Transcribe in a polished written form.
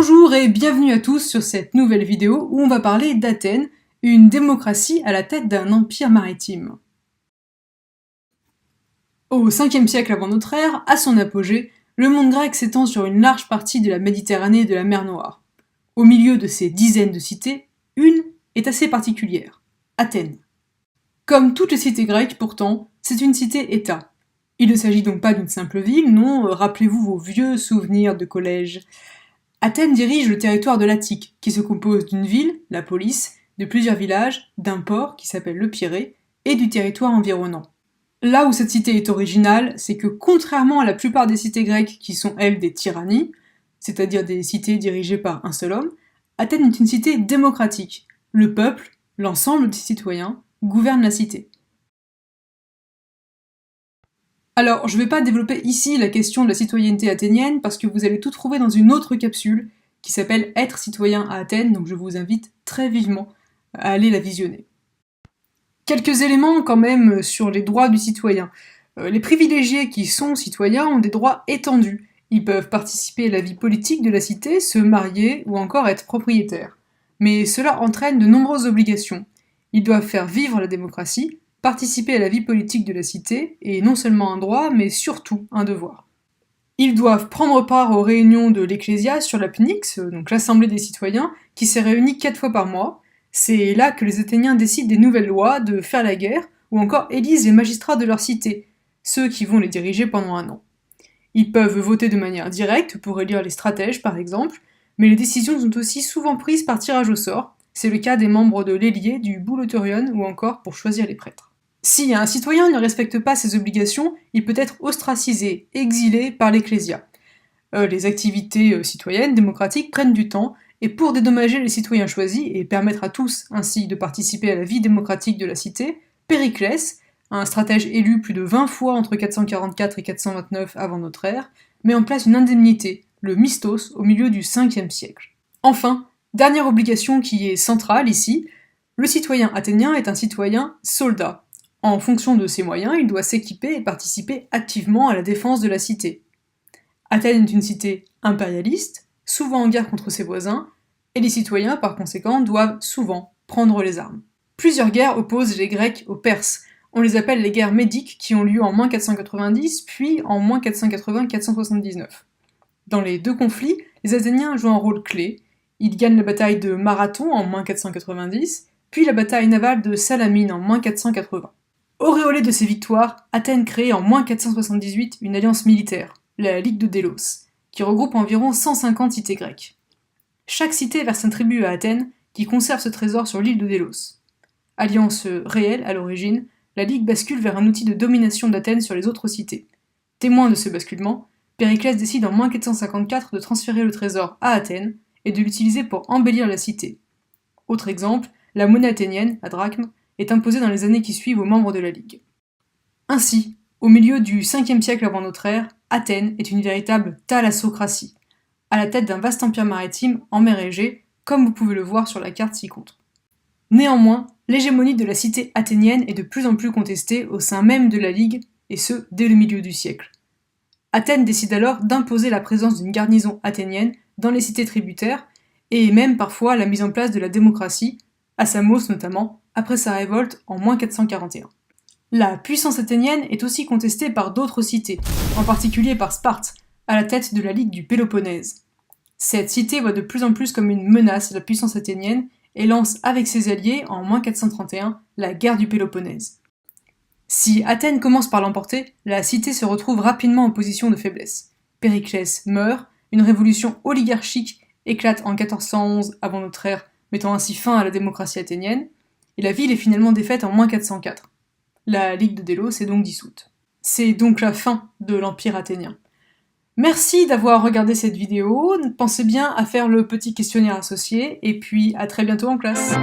Bonjour et bienvenue à tous sur cette nouvelle vidéo où on va parler d'Athènes, une démocratie à la tête d'un empire maritime. Au 5e siècle avant notre ère, à son apogée, le monde grec s'étend sur une large partie de la Méditerranée et de la mer Noire. Au milieu de ces dizaines de cités, une est assez particulière, Athènes. Comme toutes les cités grecques pourtant, c'est une cité-État. Il ne s'agit donc pas d'une simple ville, non, rappelez-vous vos vieux souvenirs de collège. Athènes dirige le territoire de l'Attique, qui se compose d'une ville, la police, de plusieurs villages, d'un port, qui s'appelle le Pirée, et du territoire environnant. Là où cette cité est originale, c'est que contrairement à la plupart des cités grecques qui sont elles des tyrannies, c'est-à-dire des cités dirigées par un seul homme, Athènes est une cité démocratique. Le peuple, l'ensemble des citoyens, gouverne la cité. Alors, je ne vais pas développer ici la question de la citoyenneté athénienne parce que vous allez tout trouver dans une autre capsule qui s'appelle Être citoyen à Athènes, donc je vous invite très vivement à aller la visionner. Quelques éléments quand même sur les droits du citoyen. Les privilégiés qui sont citoyens ont des droits étendus. Ils peuvent participer à la vie politique de la cité, se marier ou encore être propriétaires. Mais cela entraîne de nombreuses obligations. Ils doivent faire vivre la démocratie, participer à la vie politique de la cité est non seulement un droit, mais surtout un devoir. Ils doivent prendre part aux réunions de l'Ecclésia sur la Pnyx, donc l'Assemblée des citoyens, qui s'est réunie 4 fois par mois. C'est là que les Athéniens décident des nouvelles lois, de faire la guerre, ou encore élisent les magistrats de leur cité, ceux qui vont les diriger pendant un an. Ils peuvent voter de manière directe pour élire les stratèges par exemple, mais les décisions sont aussi souvent prises par tirage au sort. C'est le cas des membres de l'Héliée, du Boulotorion ou encore pour choisir les prêtres. Si un citoyen ne respecte pas ses obligations, il peut être ostracisé, exilé par l'Ecclésia. Les activités citoyennes, démocratiques, prennent du temps, et pour dédommager les citoyens choisis et permettre à tous ainsi de participer à la vie démocratique de la cité, Périclès, un stratège élu plus de 20 fois entre 444 et 429 avant notre ère, met en place une indemnité, le mistos, au milieu du 5e siècle. Enfin, dernière obligation qui est centrale ici, le citoyen athénien est un citoyen soldat. En fonction de ses moyens, il doit s'équiper et participer activement à la défense de la cité. Athènes est une cité impérialiste, souvent en guerre contre ses voisins, et les citoyens, par conséquent, doivent souvent prendre les armes. Plusieurs guerres opposent les Grecs aux Perses. On les appelle les guerres médiques qui ont lieu en -490, puis en -480-479. Dans les deux conflits, les Athéniens jouent un rôle clé. Ils gagnent la bataille de Marathon en -490, puis la bataille navale de Salamine en -480. Auréolé de ces victoires, Athènes crée en -478 une alliance militaire, la Ligue de Délos, qui regroupe environ 150 cités grecques. Chaque cité verse un tribut à Athènes, qui conserve ce trésor sur l'île de Délos. Alliance réelle à l'origine, la Ligue bascule vers un outil de domination d'Athènes sur les autres cités. Témoin de ce basculement, Périclès décide en -454 de transférer le trésor à Athènes et de l'utiliser pour embellir la cité. Autre exemple, la monnaie athénienne, la drachme, est imposée dans les années qui suivent aux membres de la Ligue. Ainsi, au milieu du 5e siècle avant notre ère, Athènes est une véritable thalassocratie, à la tête d'un vaste empire maritime en mer Égée, comme vous pouvez le voir sur la carte ci-contre. Néanmoins, l'hégémonie de la cité athénienne est de plus en plus contestée au sein même de la Ligue, et ce, dès le milieu du siècle. Athènes décide alors d'imposer la présence d'une garnison athénienne dans les cités tributaires, et même parfois la mise en place de la démocratie, à Samos notamment, après sa révolte en -441. La puissance athénienne est aussi contestée par d'autres cités, en particulier par Sparte, à la tête de la Ligue du Péloponnèse. Cette cité voit de plus en plus comme une menace la puissance athénienne et lance avec ses alliés, en -431, la guerre du Péloponnèse. Si Athènes commence par l'emporter, la cité se retrouve rapidement en position de faiblesse. Périclès meurt, une révolution oligarchique éclate en 1411 avant notre ère, mettant ainsi fin à la démocratie athénienne, et la ville est finalement défaite en -404. La Ligue de Délos est donc dissoute. C'est donc la fin de l'Empire athénien. Merci d'avoir regardé cette vidéo, pensez bien à faire le petit questionnaire associé, et puis à très bientôt en classe.